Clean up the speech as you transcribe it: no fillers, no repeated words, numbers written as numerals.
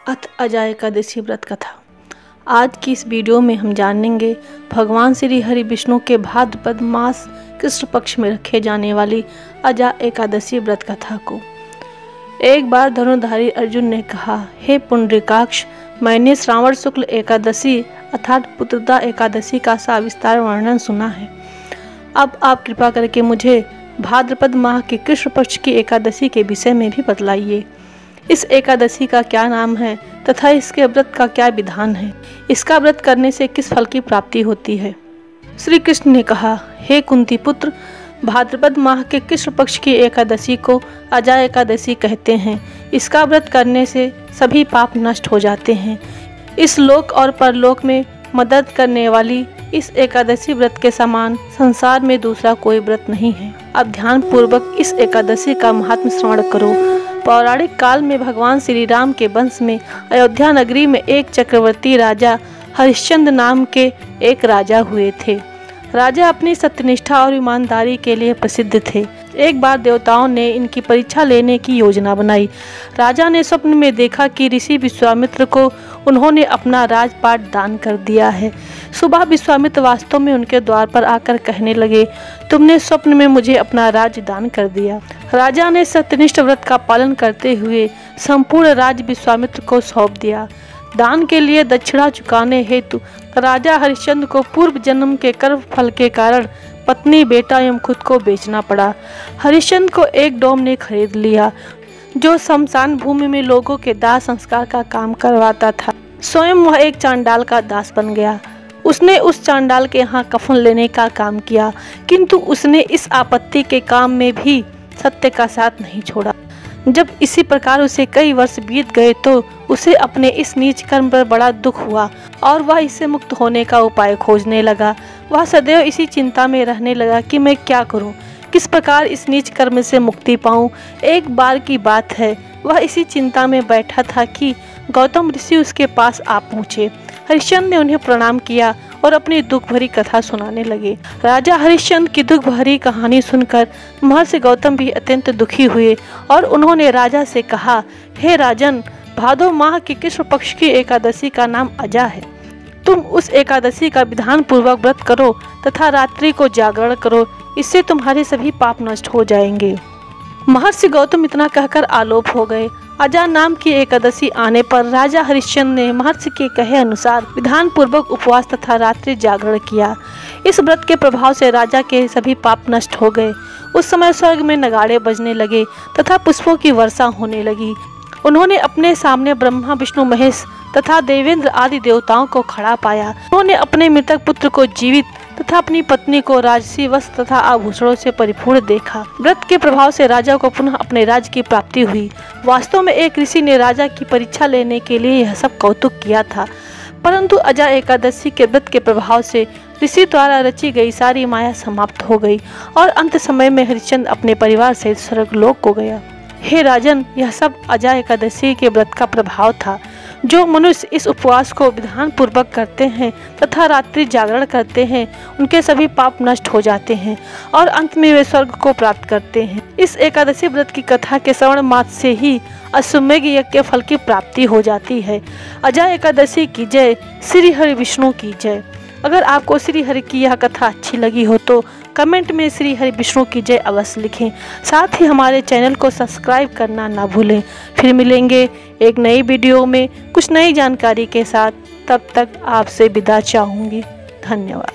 अथ अजा एकादशी व्रत कथा। आज की इस वीडियो में हम जानेंगे भगवान श्री हरि विष्णु के भाद्रपद मास कृष्ण पक्ष में रखे जाने वाली अजा एकादशी व्रत कथा को। एक बार धनुर्धारी अर्जुन ने कहा, हे पुंडरीकाक्ष, मैंने श्रावण शुक्ल एकादशी अर्थात पुत्रदा एकादशी का सविस्तार वर्णन सुना है। अब आप कृपा करके मुझे भाद्रपद माह के कृष्ण पक्ष की एकादशी के विषय में भी बतलाइए। इस एकादशी का क्या नाम है तथा इसके व्रत का क्या विधान है? इसका व्रत करने से किस फल की प्राप्ति होती है? श्री कृष्ण ने कहा, हे कुंती पुत्र, भाद्रपद माह के कृष्ण पक्ष की एकादशी को अजा एकादशी कहते हैं। इसका व्रत करने से सभी पाप नष्ट हो जाते हैं। इस लोक और परलोक में मदद करने वाली इस एकादशी व्रत के समान संसार में दूसरा कोई व्रत नहीं है। अब ध्यान पूर्वक इस एकादशी का महात्म्य श्रवण करो। पौराणिक काल में भगवान श्री राम के वंश में अयोध्या नगरी में एक चक्रवर्ती राजा हरिश्चंद्र नाम के एक राजा हुए थे। राजा अपनी सत्यनिष्ठा और ईमानदारी के लिए प्रसिद्ध थे। एक बार देवताओं ने इनकी परीक्षा लेने की योजना बनाई। राजा ने स्वप्न में देखा कि ऋषि विश्वामित्र को उन्होंने अपना राजपाट दान कर दिया है। सुबह विश्वामित्र वास्तव में उनके द्वार पर आकर कहने लगे, तुमने स्वप्न में मुझे अपना राज्य दान कर दिया। राजा ने सत्यनिष्ठ व्रत का पालन करते हुए संपूर्ण राज्य विश्वामित्र को सौंप दिया। दान के लिए दक्षिणा चुकाने हेतु राजा हरिश्चंद्र को पूर्व जन्म के कर्म फल के कारण पत्नी, बेटा एवं खुद को बेचना पड़ा। हरिश्चंद्र को एक डोम ने खरीद लिया जो शमशान भूमि में लोगों के दाह संस्कार का काम करवाता था। स्वयं वह एक चांडाल का दास बन गया। उसने उस चांडाल के यहाँ कफन लेने का काम किया, किंतु उसने इस आपत्ति के काम में भी सत्य का साथ नहीं छोड़ा। जब इसी प्रकार उसे कई वर्ष बीत गए तो उसे अपने इस नीच कर्म पर बड़ा दुख हुआ और वह इससे मुक्त होने का उपाय खोजने लगा। वह सदैव इसी चिंता में रहने लगा कि मैं क्या करूं, किस प्रकार इस नीच कर्म से मुक्ति पाऊं। एक बार की बात है, वह इसी चिंता में बैठा था कि गौतम ऋषि उसके पास आ पहुँचे। हरिश्चंद्र ने उन्हें प्रणाम किया और अपनी दुख भरी कथा सुनाने लगे। राजा हरिश्चंद्र की दुख भरी कहानी सुनकर महर्षि गौतम भी अत्यंत दुखी हुए और उन्होंने राजा से कहा, हे राजन, भादो माह की कृष्ण पक्ष की एकादशी का नाम अजा है। तुम उस एकादशी का विधान पूर्वक व्रत करो तथा रात्रि को जागरण करो, इससे तुम्हारे सभी पाप नष्ट हो जाएंगे। महर्षि गौतम इतना कहकर आलोप हो गए। अजा नाम की एकादशी आने पर राजा हरिश्चंद्र ने महर्षि के कहे अनुसार विधान पूर्वक उपवास तथा रात्रि जागरण किया। इस व्रत के प्रभाव से राजा के सभी पाप नष्ट हो गए। उस समय स्वर्ग में नगाड़े बजने लगे तथा पुष्पों की वर्षा होने लगी। उन्होंने अपने सामने ब्रह्मा, विष्णु, महेश तथा देवेंद्र आदि देवताओं को खड़ा पाया। उन्होंने अपने मृतक पुत्र को जीवित तथा अपनी पत्नी को राजसी वस्त्र तथा आभूषणों से परिपूर्ण देखा। व्रत के प्रभाव से राजा को पुनः अपने राज्य की प्राप्ति हुई। वास्तव में एक ऋषि ने राजा की परीक्षा लेने के लिए यह सब कौतुक किया था, परंतु अजा एकादशी के व्रत के प्रभाव से ऋषि द्वारा रची गई सारी माया समाप्त हो गई और अंत समय में हरिश्चंद्र अपने परिवार सहित स्वर्गलोक को गया। हे राजन, यह सब अजा एकादशी के व्रत का प्रभाव था। जो मनुष्य इस उपवास को विधान पूर्वक करते हैं तथा रात्रि जागरण करते हैं, उनके सभी पाप नष्ट हो जाते हैं और अंत में वे स्वर्ग को प्राप्त करते हैं। इस एकादशी व्रत की कथा के श्रवण मात्र से ही अश्वमेघ यज्ञ के फल की प्राप्ति हो जाती है। अजा एकादशी की जय, श्री हरि विष्णु की जय। अगर आपको श्री हरि की यह कथा अच्छी लगी हो तो कमेंट में श्री हरि विष्णु की जय अवश्य लिखें। साथ ही हमारे चैनल को सब्सक्राइब करना ना भूलें। फिर मिलेंगे एक नई वीडियो में कुछ नई जानकारी के साथ। तब तक आपसे विदा चाहूँगी। धन्यवाद।